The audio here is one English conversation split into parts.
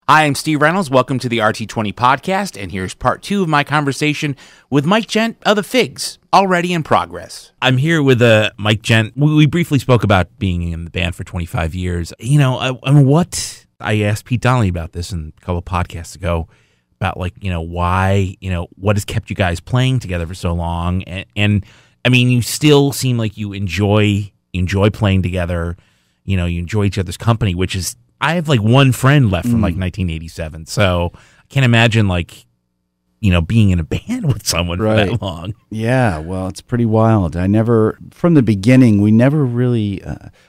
Hi, I'm Steve Reynolds. Welcome to the RT20 podcast, and here's part 2 of my conversation with Mike Gent of the Figs, already in progress. I'm here with Mike Gent. We briefly spoke about being in the band for 25 years. I asked Pete Donnelly about this in a couple of podcasts ago, about why, what has kept you guys playing together for so long. And I mean, you still seem like you enjoy playing together. You enjoy each other's company, which is, I have one friend left from 1987, so I can't imagine being in a band with someone for that long. Yeah, well, it's pretty wild. From the beginning, we never really,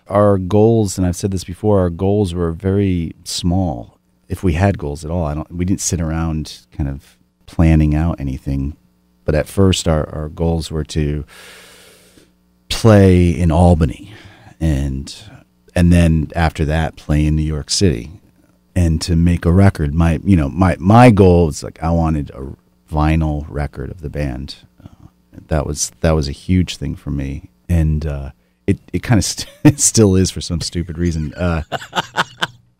our goals, and I've said this before, our goals were very small. If we had goals at all, we didn't sit around kind of planning out anything. But at first, our goals were to play in Albany, and then after that, play in New York City, and to make a record. My goal was I wanted a vinyl record of the band. That was a huge thing for me, and it kind of it still is for some stupid reason.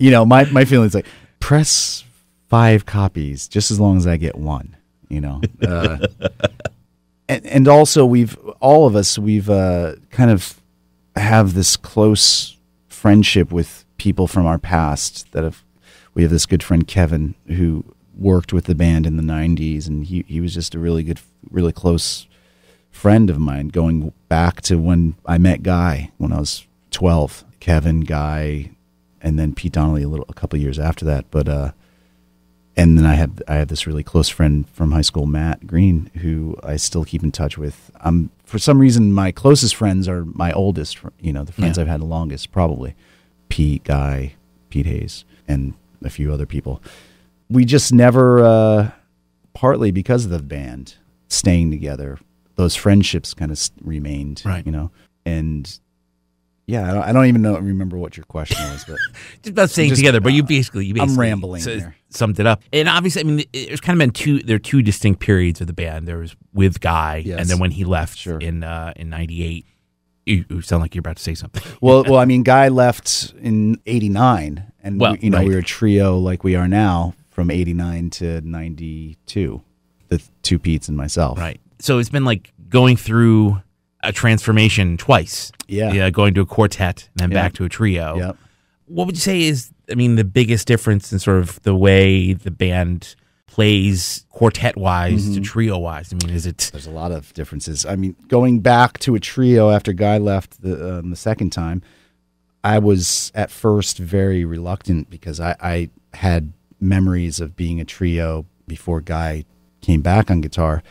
My feeling is press 5 copies just as long as I get one. And also we've kind of have this close friendship with people from our past we have this good friend Kevin who worked with the band in the 90s, and he was just a really close friend of mine going back to when I met Guy when I was 12. Kevin, Guy, and then Pete Donnelly a couple of years after that. But and then I have this really close friend from high school, Matt Green, who I still keep in touch with. For some reason, my closest friends are my oldest, the friends I've had the longest, probably. Pete, Guy, Pete Hayes, and a few other people. We just never, partly because of the band, staying together, those friendships kind of remained, right. And yeah, I don't even remember what your question was, but just about staying together. But you basically I'm rambling here. Summed it up. And obviously, there's kind of been there are two distinct periods of the band. There was with Guy, yes. and then when he left Sure. in '98. You sound like you're about to say something. well, Guy left in '89, and we were a trio like we are now from '89 to '92, the two Petes and myself. Right. So it's been going through a transformation twice. Yeah, going to a quartet and then back to a trio. Yep. What would you say is, the biggest difference in sort of the way the band plays quartet-wise to trio-wise? Is it... There's a lot of differences. Going back to a trio after Guy left the second time, I was at first very reluctant because I had memories of being a trio before Guy came back on guitar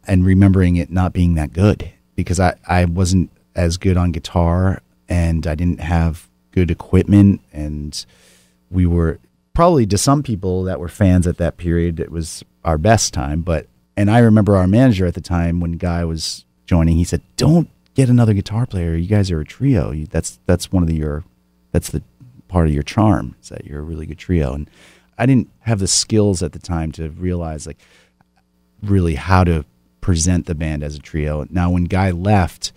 and remembering it not being that good because I wasn't as good on guitar and I didn't have good equipment, and we were... Probably to some people that were fans at that period, it was our best time. And I remember our manager at the time when Guy was joining, he said, "Don't get another guitar player. You guys are a trio. That's the part of your charm, is that you're a really good trio." And I didn't have the skills at the time to realize really how to present the band as a trio. Now, when Guy left,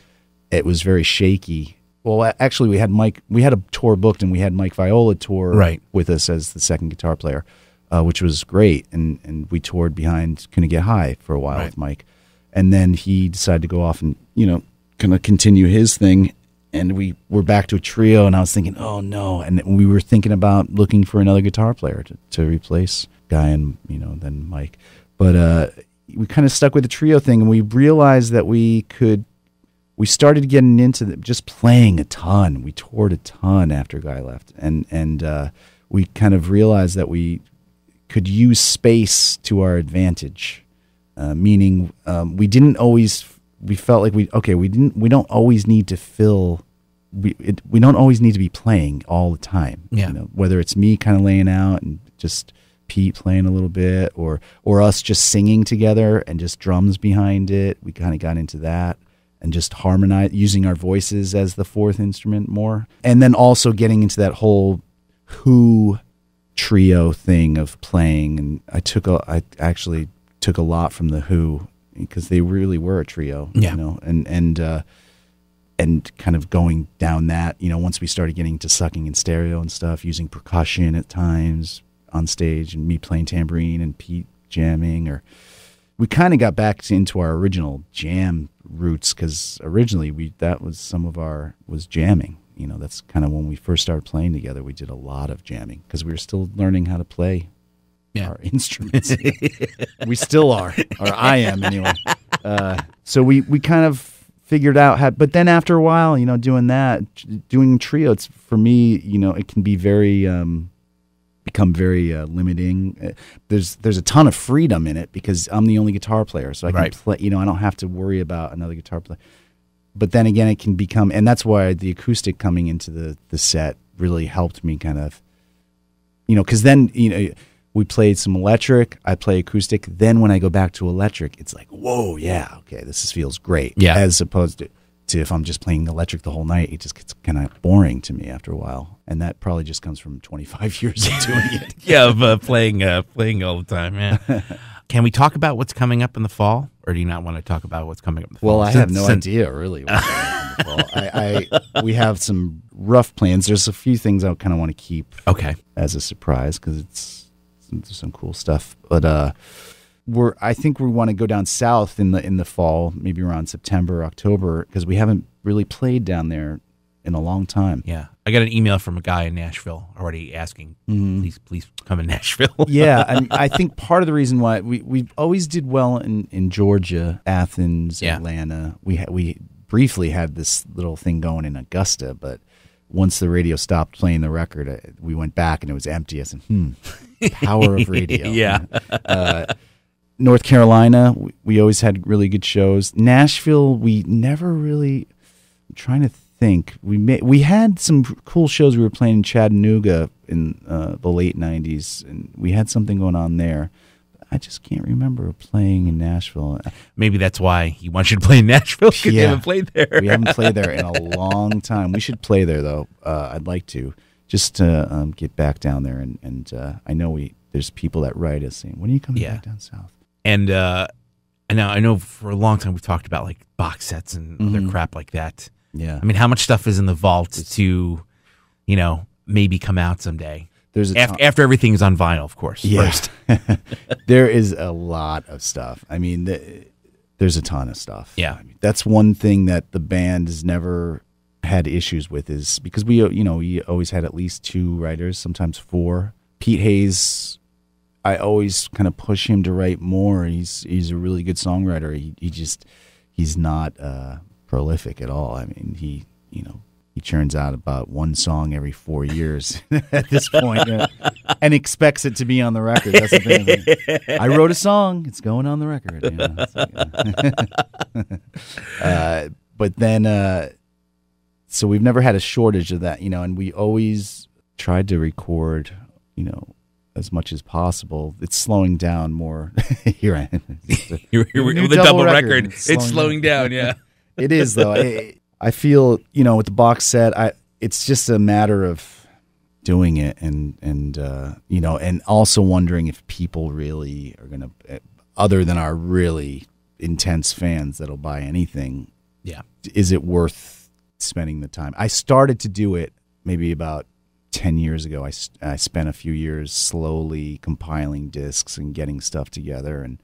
it was very shaky. Well, actually, we had a tour booked, and we had Mike Viola tour with us as the second guitar player, which was great. And we toured behind Couldn't Get High for a while with Mike. And then he decided to go off and, kind of continue his thing. And we were back to a trio, and I was thinking, oh, no. And we were thinking about looking for another guitar player to replace Guy and, then Mike. But we kind of stuck with the trio thing, and we realized that we started getting into just playing a ton. We toured a ton after Guy left, and we kind of realized that we could use space to our advantage. Meaning, we didn't always. We felt like we don't always need to fill. We don't always need to be playing all the time. Yeah. Whether it's me kind of laying out and just Pete playing a little bit, or us just singing together and just drums behind it. We kind of got into that. And just using our voices as the fourth instrument more. And then also getting into that whole Who trio thing of playing. And I actually took a lot from the Who because they really were a trio, and kind of going down that, once we started getting to sucking in stereo and stuff, using percussion at times, on stage and me playing tambourine and Pete jamming, or we kind of got back into our original jam roots, because originally that was some of our was jamming. You know, that's kind of when we first started playing together. We did a lot of jamming because we were still learning how to play our instruments. We still are, or I am anyway. So we kind of figured out how, but then after a while, you know, doing trio, it's, for me, you know, it can be very, become very limiting. There's a ton of freedom in it because I'm the only guitar player, so I can play, you know, I don't have to worry about another guitar player. But then again, it can become, and that's why the acoustic coming into the set really helped me kind of, you know, because then, you know, we played some electric, I play acoustic. Then when I go back to electric, it's like, whoa, yeah, okay, feels great. Yeah. As opposed to if I'm just playing electric the whole night, it just gets kind of boring to me after a while. And that probably just comes from 25 years of doing it. Yeah, of playing all the time, yeah. Can we talk about what's coming up in the fall? Or do you not want to talk about what's coming up in the fall? Well, I have no idea, really, what's coming up in the fall. We have some rough plans. There's a few things I kind of want to keep as a surprise, because there's some cool stuff. But I think we want to go down south in the fall, maybe around September, October, because we haven't really played down there in a long time. Yeah. I got an email from a guy in Nashville already asking, please come in Nashville. Yeah, and I think part of the reason why we always did well in Georgia, Athens, Atlanta. We briefly had this little thing going in Augusta, but once the radio stopped playing the record, we went back and it was empty. I said, power of radio. Yeah. North Carolina, we always had really good shows. Nashville, we never really, I'm trying to think. We had some cool shows. We were playing in Chattanooga in the late 90s, and we had something going on there. I just can't remember playing in Nashville. Maybe that's why he wants you to play in Nashville, because you haven't played there. We haven't played there in a long time. We should play there, though. I'd like to, just to get back down there. And I know there's people that write us saying, when are you coming back down south? And I know for a long time we've talked about like box sets and other crap like that. Yeah. I mean, how much stuff is in the vault to, you know, maybe come out someday? There's after everything is on vinyl, of course. Yeah. First. There is a lot of stuff. I mean, there's a ton of stuff. Yeah. I mean, that's one thing that the band has never had issues with, is because we always had at least 2 writers, sometimes 4. Pete Hayes, I always kind of push him to write more. He's a really good songwriter. He's not prolific at all. I mean, he churns out about 1 song every 4 years at this point, and expects it to be on the record. That's the thing. I wrote a song; it's going on the record. But then, so we've never had a shortage of that, and we always tried to record, as much as possible. It's slowing down more. Here I am. You're with the double record. It's slowing down. Yeah, it is though. I feel, with the box set, it's just a matter of doing it, and also wondering if people really are gonna, other than our really intense fans that'll buy anything. Yeah, is it worth spending the time? I started to do it maybe about 10 years ago. I spent a few years slowly compiling discs and getting stuff together, and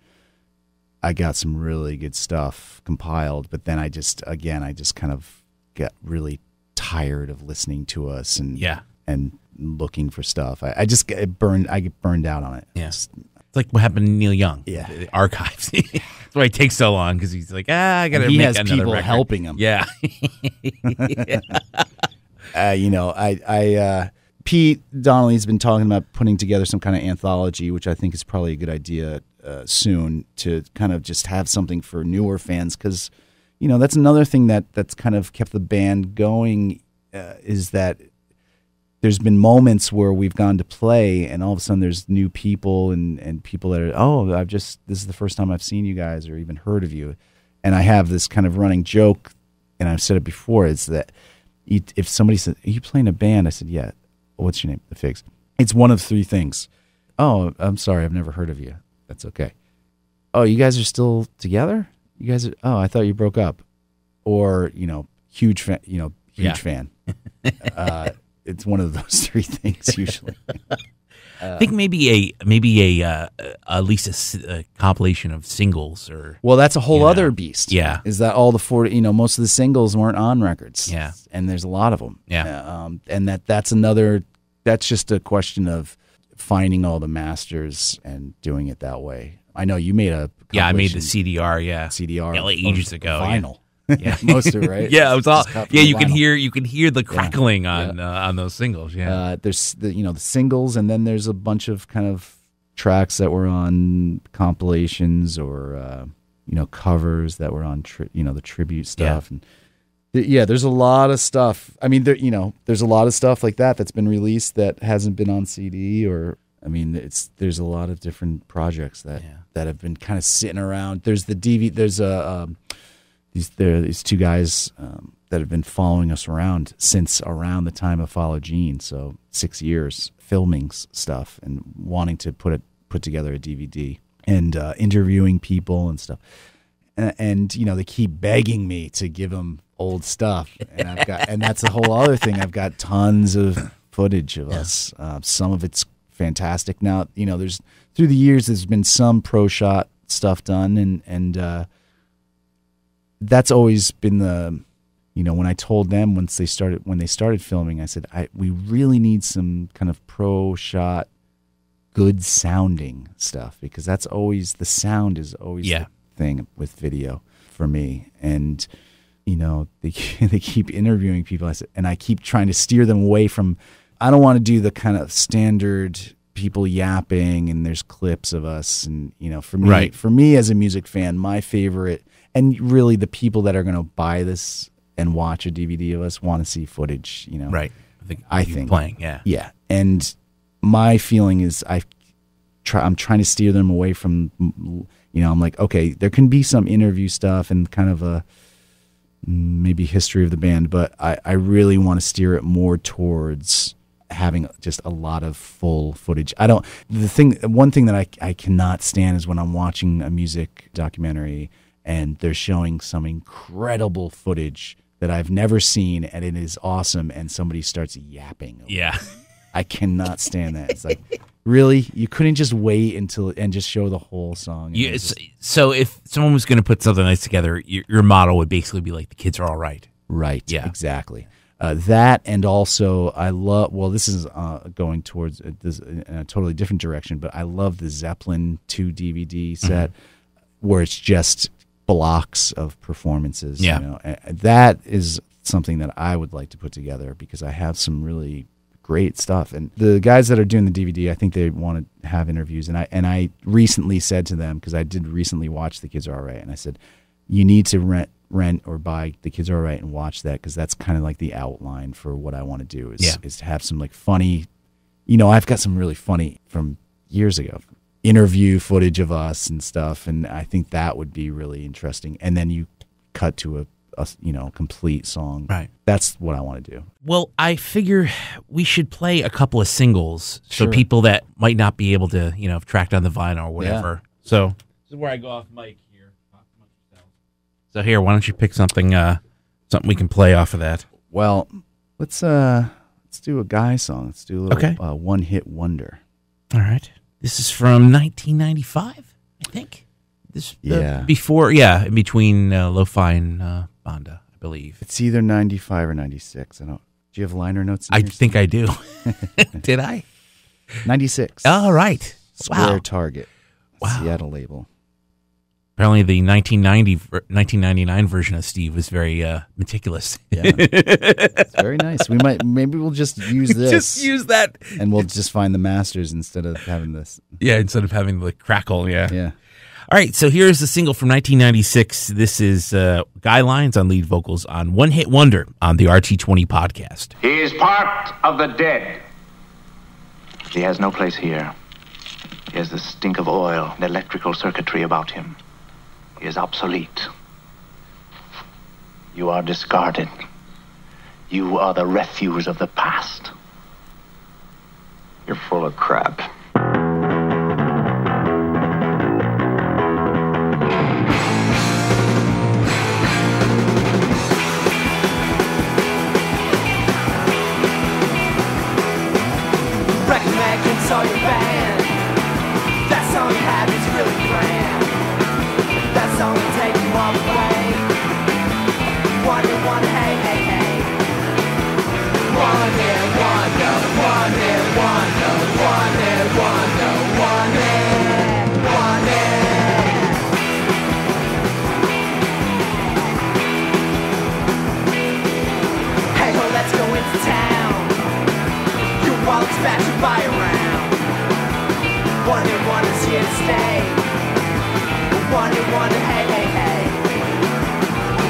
I got some really good stuff compiled, but then I just kind of got really tired of listening to us and looking for stuff. I get burned out on it. Yeah. It's like what happened to Neil Young. Yeah. The archives. That's why it takes so long, because he's like, I got to make another record. He has people helping him. Yeah. Pete Donnelly's been talking about putting together some kind of anthology, which I think is probably a good idea soon, to kind of just have something for newer fans, because that's another thing that's kind of kept the band going, is that there's been moments where we've gone to play and all of a sudden there's new people and people that are, this is the first time I've seen you guys or even heard of you. And I have this kind of running joke, and I've said it before, is that if somebody said, are you playing a band? I said, yeah. What's your name? The Figs. It's one of 3 things. Oh, I'm sorry, I've never heard of you. That's okay. Oh, you guys are still together? You guys are, I thought you broke up. Or, huge fan, fan. It's one of those 3 things usually. I think maybe at least a compilation of singles or. Well, that's a whole other beast. Yeah, is that all the 40? Most of the singles weren't on records. Yeah, and there's a lot of them. Yeah, and that's another. That's just a question of finding all the masters and doing it that way. I know you made a. Yeah, I made the CDR. Yeah, CDR. Like ages ago. Vinyl. Yeah, most of it, right? Yeah, it was all. Yeah, you can vinyl. hear the crackling on those singles. Yeah, there's the singles, and then there's a bunch of kind of tracks that were on compilations or covers that were on the tribute stuff. And there's a lot of stuff. I mean, there's a lot of stuff like that's been released that hasn't been on CD or. I mean, there's a lot of different projects that have been kind of sitting around. There's the DVD. There's these two guys that have been following us around since around the time of Follow Gene, so 6 years filming stuff and wanting to put together a DVD and interviewing people and stuff. And they keep begging me to give them old stuff, and that's a whole other thing. I've got tons of footage of us. Some of it's fantastic. Now, there's through the years there's been some pro shot stuff done, and that's always been the when I told them when they started filming, I said we really need some kind of pro shot good sounding stuff, because that's always the sound is always the thing with video for me. And they keep interviewing people, and I keep trying to steer them away from. I don't want to do the kind of standard people yapping and there's clips of us, and for me as a music fan, my favorite, and really the people that are going to buy this and watch a DVD of us want to see footage. Right. I think playing. Yeah. And my feeling is I'm trying to steer them away from. I'm like, okay, there can be some interview stuff and kind of a maybe history of the band, but I really want to steer it more towards having just a lot of full footage. One thing that I cannot stand is when I'm watching a music documentary and they're showing some incredible footage that I've never seen and it is awesome, and somebody starts yapping. Yeah. I cannot stand that. It's like, really? You couldn't just wait and just show the whole song? So if someone was going to put something nice together, your motto would basically be like, the kids are all right. Right. Yeah. Exactly. That, and also I love. Well, this is going towards a totally different direction, but I love the Zeppelin 2 DVD set where it's just blocks of performances. Yeah. That is something that I would like to put together, because I have some really great stuff. And the guys that are doing the DVD, I think they want to have interviews. And I recently said to them, because I did recently watch The Kids Are All Right, and I said, you need to rent or buy The Kids Are All Right and watch that, because that's kind of like the outline for what I want to do is to have some like funny, I've got some really funny from years ago interview footage of us and stuff, and I think that would be really interesting. And then you cut to a complete song. Right. That's what I want to do. Well, I figure we should play a couple of singles Sure. so people that might not be able to, track down the vinyl or whatever. Yeah. So this is where I go off mic here. So here, why don't you pick something we can play off of that? Well, let's do a guy song. Let's do a little One Hit Wonder. All right. This is from 1995, I think. In between Lo-Fi and Banda, I believe. It's either 95 or 96. Do you have liner notes? I think I do. Did I? 96. All right. Square Target. Wow. Seattle label. Apparently the 1999 version of Steve was very meticulous. Yeah. It's very nice. Maybe we'll just use this. Just use that. And we'll just find the masters instead of having this. Yeah, instead of having the crackle, yeah. Yeah. All right, so here's the single from 1996. This is Guy Lyons on lead vocals on One Hit Wonder on the RT20 podcast. He is part of the dead. He has no place here. He has the stink of oil and electrical circuitry about him. He is obsolete. You are discarded. You are the refuse of the past. You're full of crap. Saw your back. One is here to stay. One, hey, hey, hey.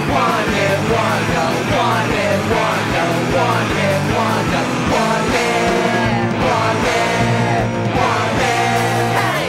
One hit wonder, one hit wonder, one hit wonder, one hit, one hit, one hit, hey.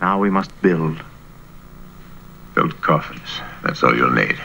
Now we must build coffins. That's all you'll need.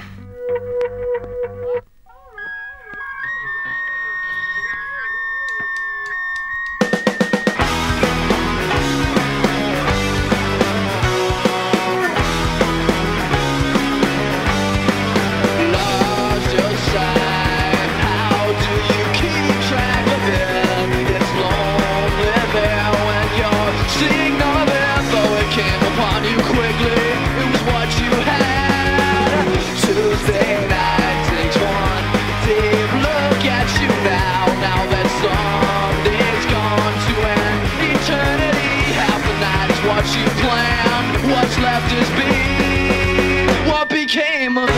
What's left is being what became of it.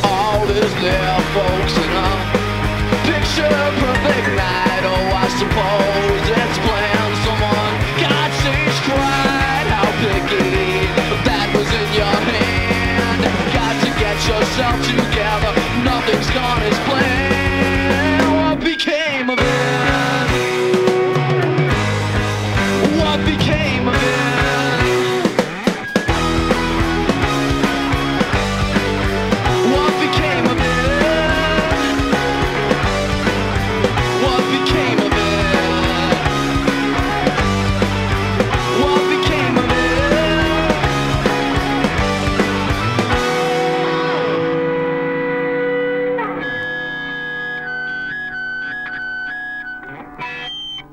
All is left, folks, in a picture perfect night. Oh, I suppose it's planned. Someone, God saves, cried. How picky that was in your hand. Got to get yourself together. Nothing's gone as planned. What became of it? What became of it? What became of it? What became of it? What became of it?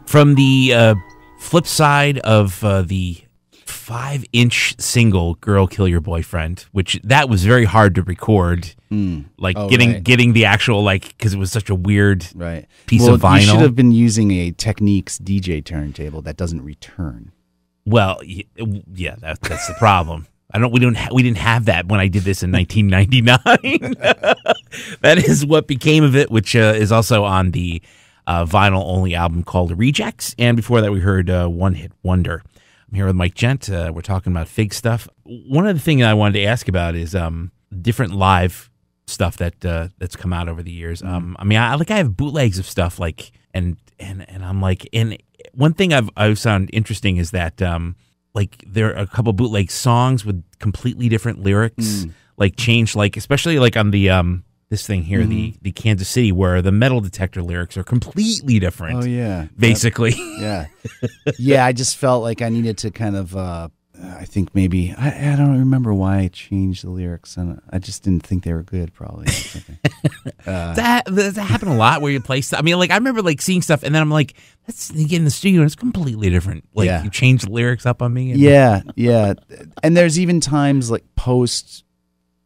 From the flip side of the 5-inch single "Girl Kill Your Boyfriend," which that was very hard to record, getting the actual because it was such a weird piece of vinyl. You should have been using a Techniques DJ turntable that doesn't return. Well, yeah, that's the problem. We didn't have that when I did this in 1999. That is what became of it, which is also on the vinyl-only album called Rejects. And before that, we heard One Hit Wonder. I'm here with Mike Gent. We're talking about Fig stuff. One of the things I wanted to ask about is different live stuff that's come out over the years. I mean, I have bootlegs of stuff and I'm like, and one thing I've found interesting is that there are a couple bootleg songs with completely different lyrics, changed, especially on the this thing here, the Kansas City, where the metal detector lyrics are completely different. Oh, yeah. Basically. Yeah. Yeah, I just felt like I needed to kind of, I think maybe, I don't remember why I changed the lyrics, and I just didn't think they were good, probably. Does that happen a lot where you play stuff? I mean, I remember seeing stuff, and then I'm like, you get in the studio, and it's completely different. You change the lyrics up on me. Yeah. And there's even times, post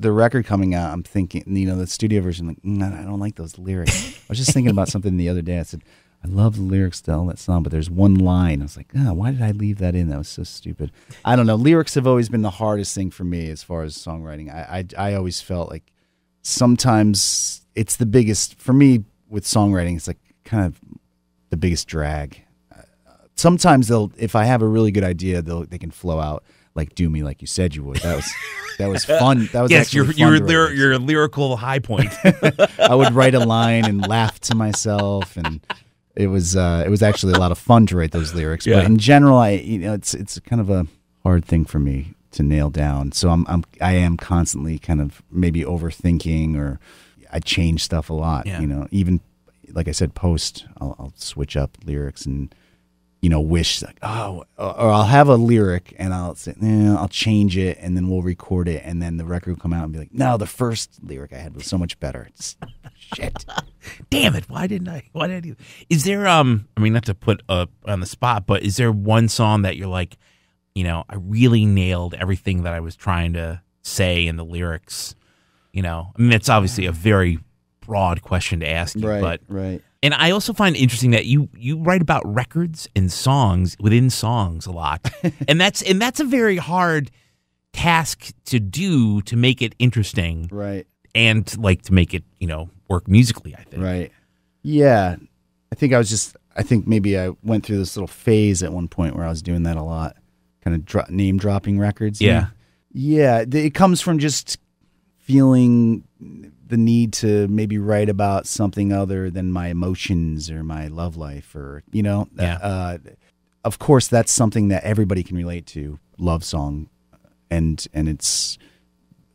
the record coming out, I'm thinking, the studio version, I don't like those lyrics. I was just thinking about something the other day. I said, I love the lyrics to all that song, but there's one line. I was like, why did I leave that in? That was so stupid. I don't know. Lyrics have always been the hardest thing for me as far as songwriting. I always felt like sometimes it's the biggest, for me with songwriting, it's like kind of the biggest drag. Sometimes if I have a really good idea, they can flow out like "Do Me Like You Said You Would." That was fun. That was yes, your lyrical high point. I would write a line and laugh to myself, and it was actually a lot of fun to write those lyrics. Yeah. But in general, it's kind of a hard thing for me to nail down. So I am constantly kind of maybe overthinking, or I change stuff a lot. Yeah. Even like I said, I'll switch up lyrics and wish like, or I'll have a lyric and I'll say, I'll change it, and then we'll record it, and then the record will come out and be like, no, the first lyric I had was so much better. It's shit. Damn it! Why did I do? Is there I mean, not to put on the spot, but is there one song that you're like, I really nailed everything that I was trying to say in the lyrics? I mean, it's obviously a very broad question to ask you, Right. And I also find it interesting that you write about records and songs within songs a lot, and that's a very hard task to do, to make it interesting, Right. and like to make it work musically, I think. Right. Yeah. I think maybe I went through this little phase at one point where I was doing that a lot, kind of name dropping records. Yeah. Yeah. It comes from just feeling the need to maybe write about something other than my emotions or my love life, or of course that's something that everybody can relate to, love song, and it's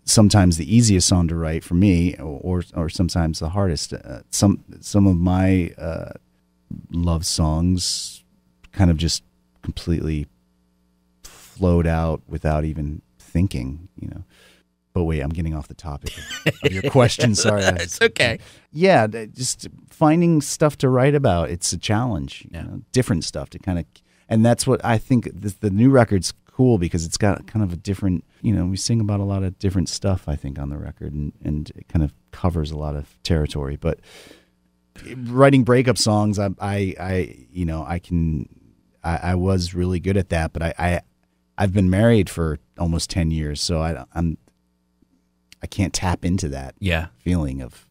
sometimes the easiest song to write for me, or sometimes the hardest. Some of my love songs kind of just completely flowed out without even thinking, But wait, I'm getting off the topic of your question. Sorry. It's okay. Yeah, just finding stuff to write about. It's a challenge. Yeah. Different stuff to kind of, and that's what I think the new record's cool, because it's got kind of a different, we sing about a lot of different stuff, I think, on the record, and it kind of covers a lot of territory. But writing breakup songs, I was really good at that, but I've been married for almost 10 years, so I can't tap into that feeling of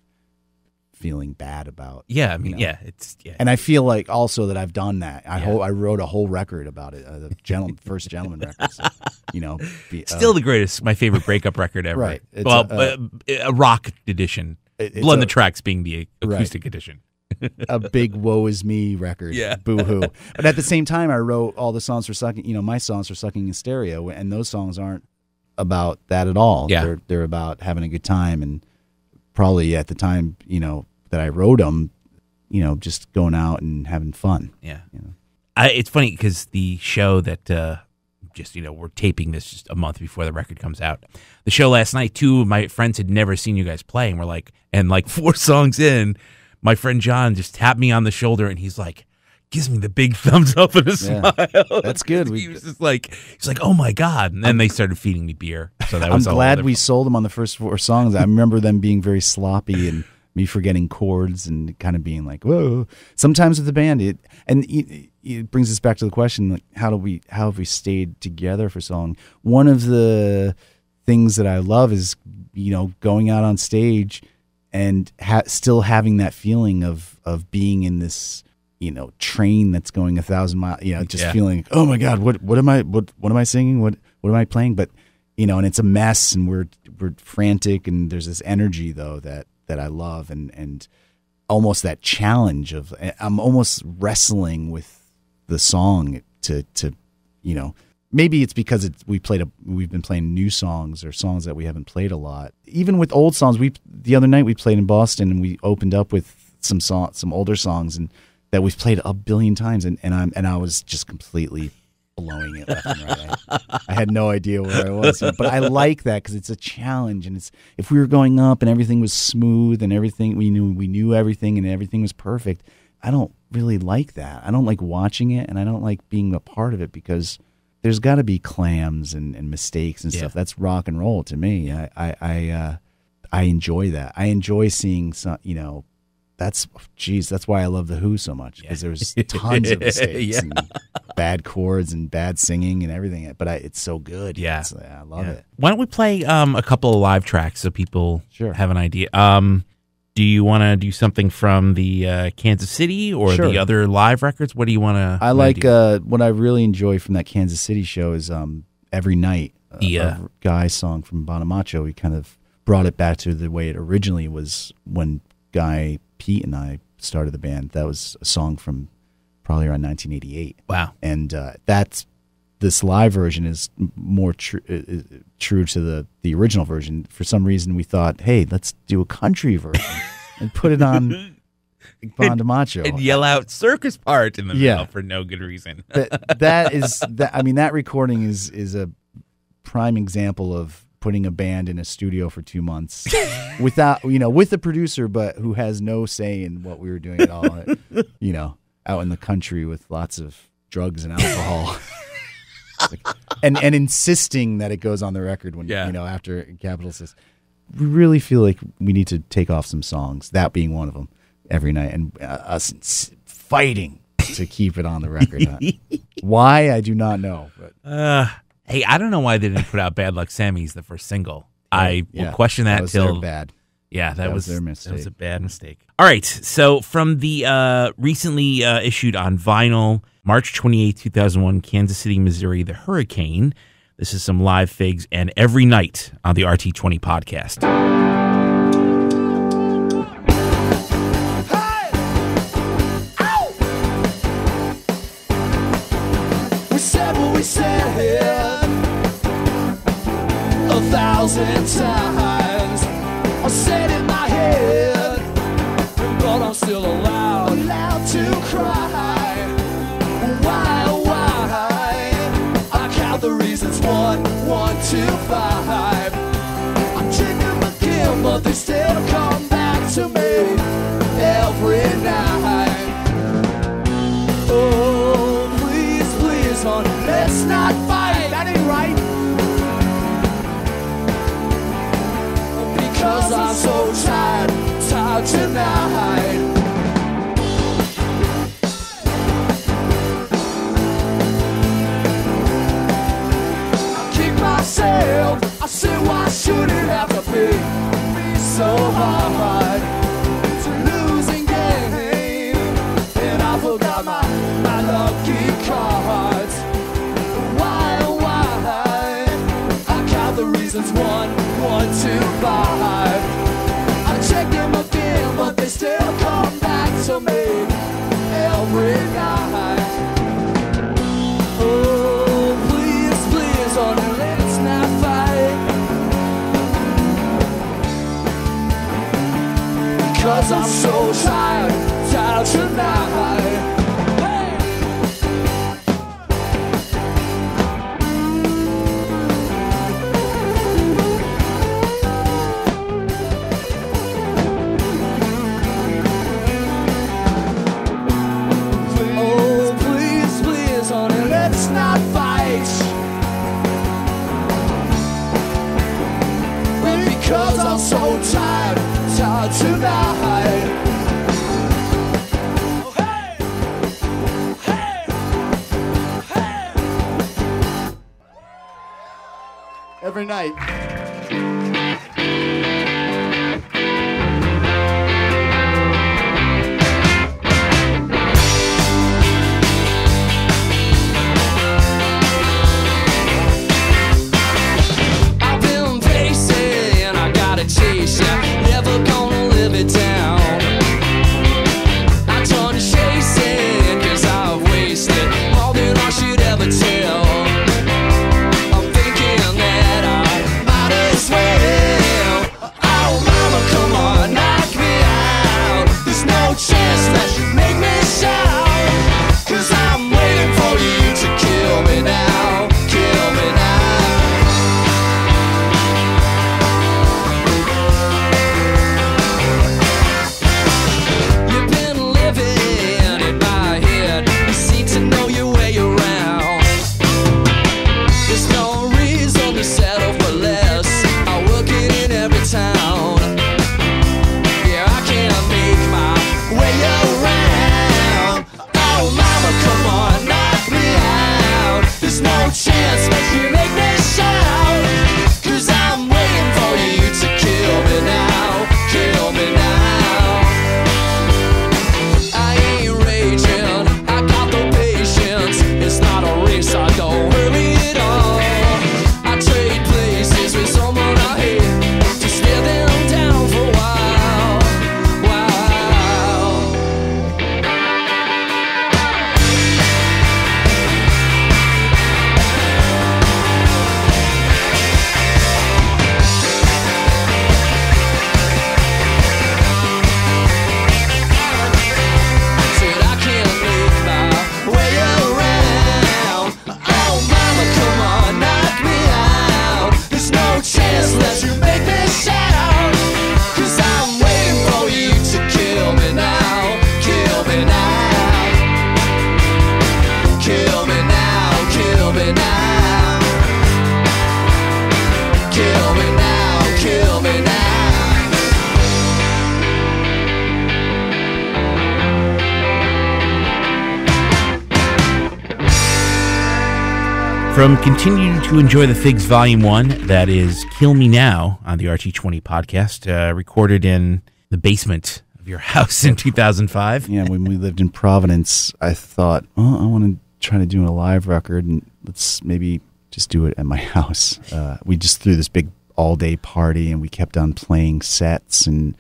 feeling bad about. Yeah, I mean, it's. And I feel like also that I've done that. I wrote a whole record about it, the first Gentleman record. So, Still the greatest, my favorite breakup record ever. Right. It's a rock edition. Blend the Tracks being the acoustic edition. A big woe is me record. Yeah. Boo-hoo. But at the same time, I wrote all the songs for Sucking, my songs for Sucking in Stereo, and those songs aren't about that at all. Yeah. They're about having a good time, and probably at the time, that I wrote them, just going out and having fun. Yeah. It's funny because the show that we're taping this just a month before the record comes out. The show last night, two of my friends had never seen you guys play, and we're like, 4 songs in, my friend John just tapped me on the shoulder, and he's like, gives me the big thumbs up and a smile. That's good. He was just like, he's like, oh my God. And then they started feeding me beer. So that was I'm glad we sold them on the first 4 songs. I remember them being very sloppy and me forgetting chords and kind of being like, whoa. Sometimes with the band, it brings us back to the question, like, how have we stayed together for so long? One of the things that I love is, going out on stage and still having that feeling of being in this, train that's going 1,000 miles, feeling, oh my God, what am I singing? What am I playing? But, and it's a mess, and we're frantic, and there's this energy though that I love, and almost that challenge of, I'm almost wrestling with the song to maybe it's because we've been playing new songs or songs that we haven't played a lot. Even with old songs, the other night we played in Boston, and we opened up with some older songs and that we've played a billion times, and I was just completely blowing it left and right. I had no idea where I was, but I like that because it's a challenge, and if we were going up and everything was smooth and everything we knew everything and everything was perfect, I don't really like that. I don't like watching it, and I don't like being a part of it, because there's got to be clams and mistakes and stuff. That's rock and roll to me. I enjoy that. I enjoy seeing some, that's why I love the Who so much, because there's tons of mistakes and bad chords and bad singing and everything. But it's so good. Yeah, I love it. Why don't we play a couple of live tracks so people have an idea? Do you want to do something from the Kansas City or the other live records? What do you want to? I like what I really enjoy from that Kansas City show is Every Night, a Guy song from Bonamacho. He kind of brought it back to the way it originally was when Guy, Pete, and I started the band. That was a song from probably around 1988. Wow. And this live version is more true to the original version. For some reason, we thought, hey, let's do a country version and put it on Bonamacho. And yell out circus part in the middle for no good reason. That recording is a prime example of putting a band in a studio for 2 months without, with a producer, but who has no say in what we were doing at all. Out in the country with lots of drugs and alcohol. and insisting that it goes on the record when, after Capitol says, we really feel like we need to take off some songs, that being one of them, Every Night, and us fighting to keep it on the record. Why, I do not know. But hey, I don't know why they didn't put out Bad Luck Sammy's the first single. I will question that till bad. Yeah, that was their mistake. That was a bad mistake. All right, so from the recently issued on vinyl, March 28, 2001, Kansas City, Missouri, The Hurricane. This is some live figs and Every Night on the RT20 podcast. We said here 1,000 times. I said in my head, but I'm still allowed to cry. Why, oh why? I count the reasons 1, 2, 5. I'm drinking again, but they still come back to me every night. Oh, please, honey, let's not fight. That ain't right. Because I'm so tired tonight. I kick myself. I say, why should it have to be so hard to losing game? And I forgot my lucky cards. Why, oh why? I count the reasons 1, 2, 5. I check them again, but they still come back to me every night. Oh, please, honey, let's not fight. Because I'm so tired tonight. Because I'm so tired tonight. Oh, hey! Every night. Never gonna live it down. I turn to chasing, cause I've wasted more than I should ever tell. I'm thinking that I might chance that you make me shout, 'cause I'm waiting for you to kill me now, kill me now. I ain't raging, I got the patience. It's not a race, I don't hurry at all. I trade places with someone I hate to stare them down for a while, while. Said I can't make my way around. Oh mama, come on, knock me out. There's no chance that you make me shout, 'cause I'm waiting for you to kill me now, kill me now, kill me now, kill me now, kill me now, kill me now. From Continue to Enjoy the Figs Volume 1, that is Kill Me Now on the RT20 podcast, recorded in the basement of your house in 2005. Yeah, when we lived in Providence, I thought, oh, I want to try to do a live record, and let's maybe just do it at my house. We just threw this big all-day party, and we kept on playing sets. And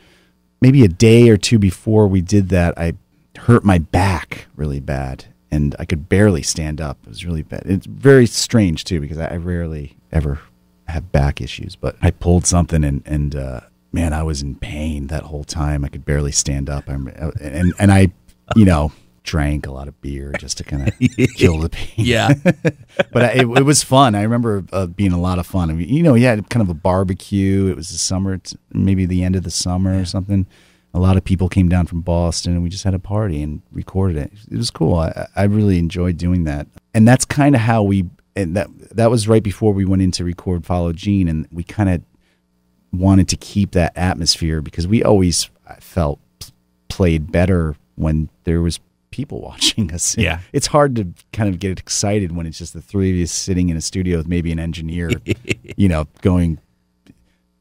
maybe a day or two before we did that, I hurt my back really bad, and I could barely stand up. It was really bad. It's very strange, too, because I rarely ever have back issues. But I pulled something, and man, I was in pain that whole time. I could barely stand up. And I, drank a lot of beer just to kind of kill the pain. Yeah. But it was fun. I remember being a lot of fun. I mean, you had kind of a barbecue. It was the summer, maybe the end of the summer or something. A lot of people came down from Boston, and we just had a party and recorded it. It was cool. I really enjoyed doing that. And that's kind of how that was right before we went in to record Follow Gene, and we kind of wanted to keep that atmosphere because we always felt played better when there was people watching us. Yeah. It's hard to kind of get excited when it's just the three of you sitting in a studio with maybe an engineer, going,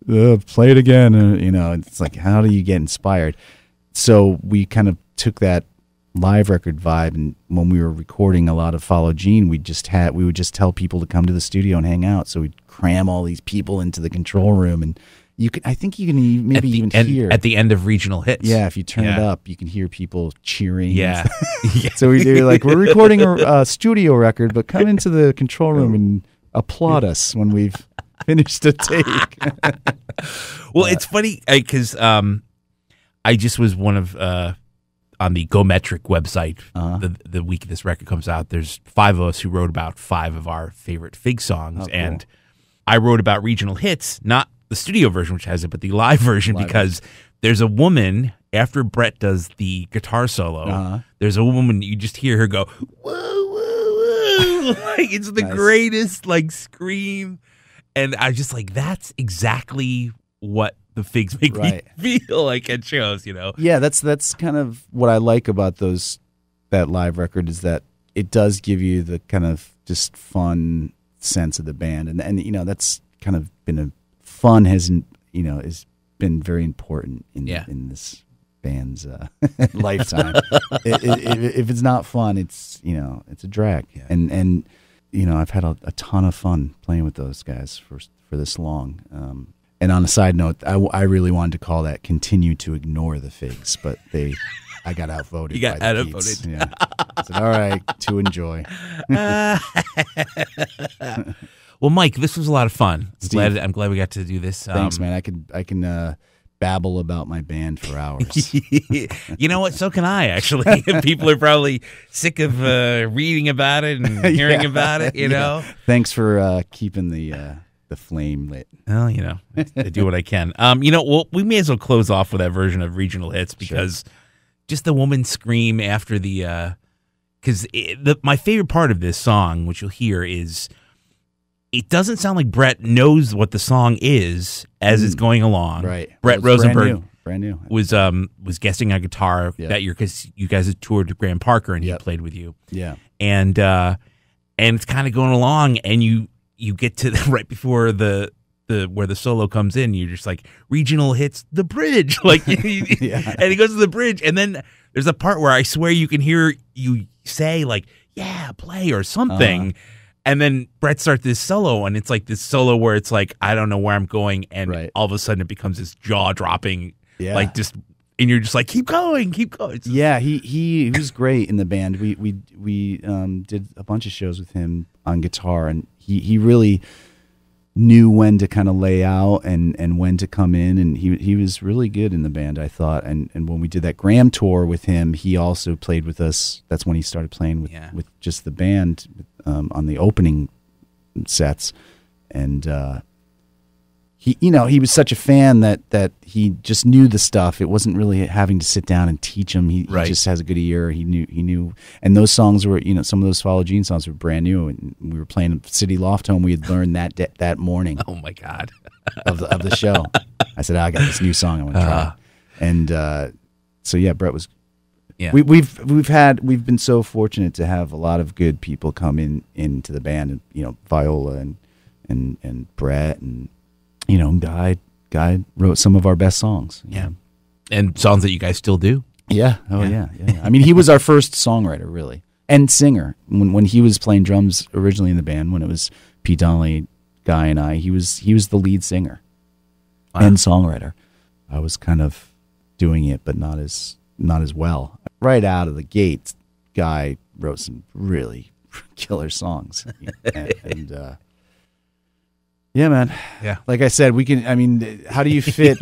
play it again. It's like, how do you get inspired? So we kind of took that live record vibe, and when we were recording a lot of Follow Gene, we would just tell people to come to the studio and hang out. So we'd cram all these people into the control room, and I think you can maybe even hear at the end of Regional Hits. Yeah, if you turn it up, you can hear people cheering. Yeah. So we're like, we're recording a studio record, but come into the control room and applaud us when we've finished a take. Well, it's funny because I just was one of on the Go Metric website the week this record comes out. There's 5 of us who wrote about 5 of our favorite Fig songs, and I wrote about Regional Hits, not the studio version which has it, but the live version because there's a woman after Brett does the guitar solo. There's a woman you just hear her go woo woo woo, like it's the greatest scream. And I was just like, that's exactly what the Figs make me feel like at shows, Yeah, that's kind of what I like about that live record is that it does give you the kind of just fun sense of the band, and that's kind of been fun has been very important in this band's lifetime. If it's not fun, it's a drag, and I've had a ton of fun playing with those guys for this long. And on a side note, I really wanted to call that "Continue to Ignore the Figs," but I got outvoted. You got by the outvoted. Pete's. Yeah. I said, all right, to enjoy. Well, Mike, this was a lot of fun. Steve, I'm glad we got to do this. Thanks, man. I can babble about my band for hours. You know what? So can I, actually. People are probably sick of reading about it and hearing about it, know? Thanks for keeping the flame lit. Well, I do what I can. Well, we may as well close off with that version of Regional Hits because just the woman scream after because my favorite part of this song, which you'll hear, is it doesn't sound like Brett knows what the song is as it's going along. Right. Brett Rosenberg brand new. Was guesting on guitar that year because you guys had toured with Graham Parker and he played with you. Yeah. And and it's kind of going along, and you get to right before the where the solo comes in, you're just like, regional hits the bridge, like, and he goes to the bridge, and then there's a part where I swear you can hear you say like, yeah, play or something. And then Brett starts this solo, and it's like this solo where it's like, I don't know where I'm going, and all of a sudden it becomes this jaw-dropping, like just, and you're just like, keep going, keep going. Yeah, he was great in the band. We did a bunch of shows with him on guitar, and he really knew when to kind of lay out and when to come in, and he was really good in the band, I thought. And when we did that Graham tour with him, he also played with us. That's when he started playing with just the band on the opening sets, and he was such a fan that he just knew the stuff. It wasn't really having to sit down and teach him. He just has a good ear. He knew, and those songs were, some of those Follow Gene songs were brand new, and we were playing City Loft Home. We had learned that morning. Oh my God, of the show. I said, I got this new song I want to try, and so yeah, Brett was. Yeah, we've been so fortunate to have a lot of good people come into the band, and Viola and Brett and. Guy wrote some of our best songs. Yeah. And songs that you guys still do. Yeah. Oh, yeah. I mean, he was our first songwriter, really, and singer. When he was playing drums originally in the band, when it was Pete Donnelly, Guy, and I, he was the lead singer and songwriter. I was kind of doing it, but not as well. Right out of the gate, Guy wrote some really killer songs, and yeah, man. Yeah. Like I said, we can. I mean, how do you fit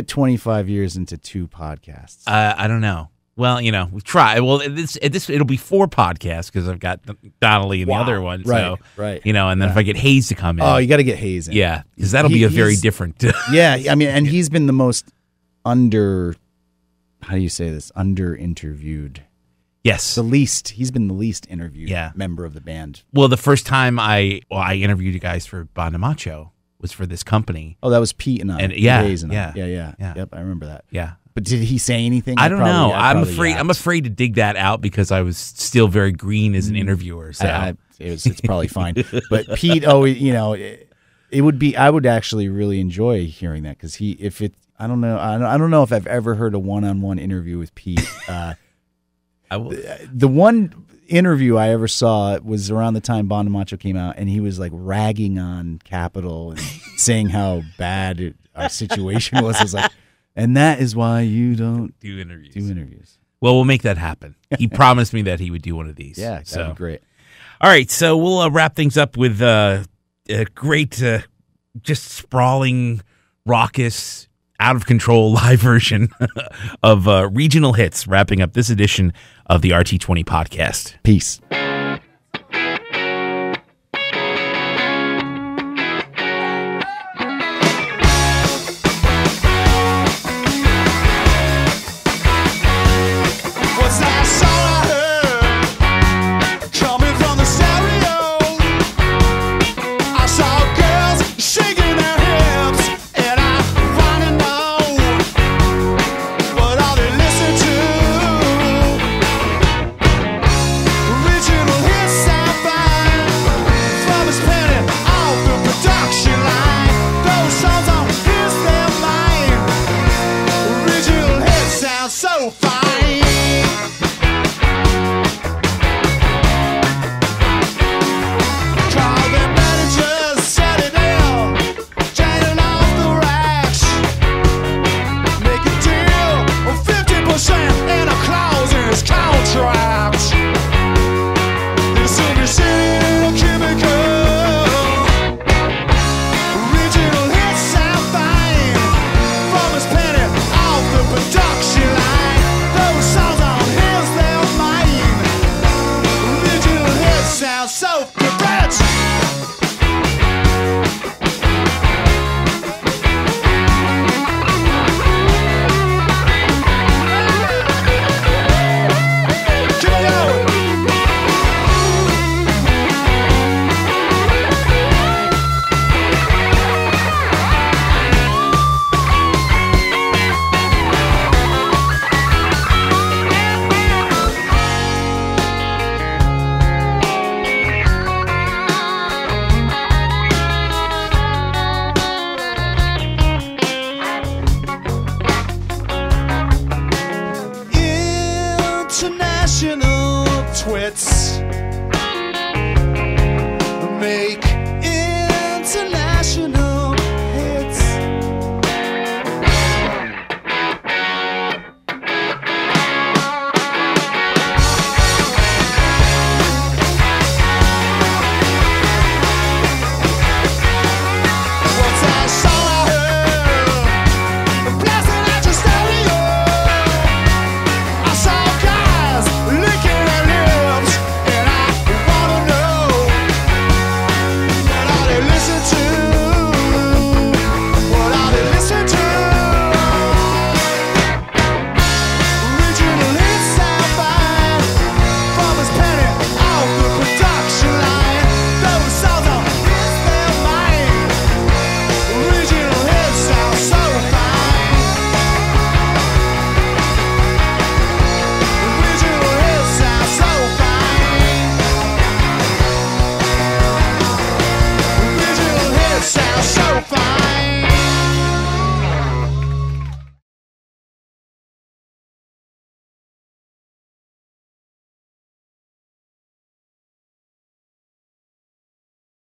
25 years into 2 podcasts? I don't know. Well, we try. Well, it'll be 4 podcasts because I've got Donnelly and the other one. Right. So, right. And then if I get Hayes to come in. Oh, you got to get Hayes in. Yeah, because that'll be a very different. Yeah, I mean, and he's been the most how do you say this? Under-interviewed. Yes. He's been the least interviewed member of the band. Well, the first time I interviewed you guys for Bonamacho was for this company. Oh, that was Pete and I. And Yeah. Yep, I remember that. Yeah. But did he say anything? I don't know. I'm afraid to dig that out because I was still very green as an interviewer. So it's probably fine. But Pete, it would be. I would actually really enjoy hearing that because I don't know if I've ever heard a one-on-one interview with Pete. The one interview I ever saw was around the time Bonamacho came out, and he was like ragging on Capitol and saying how bad our situation was. I was like, and that is why you don't do interviews. Well, we'll make that happen. He promised me that he would do one of these. Yeah, that'd be great. All right, so we'll wrap things up with a great, just sprawling, raucous, out of control live version of regional hits, wrapping up this edition of the RT20 podcast. Peace. Original hits I find from his penny off the production line.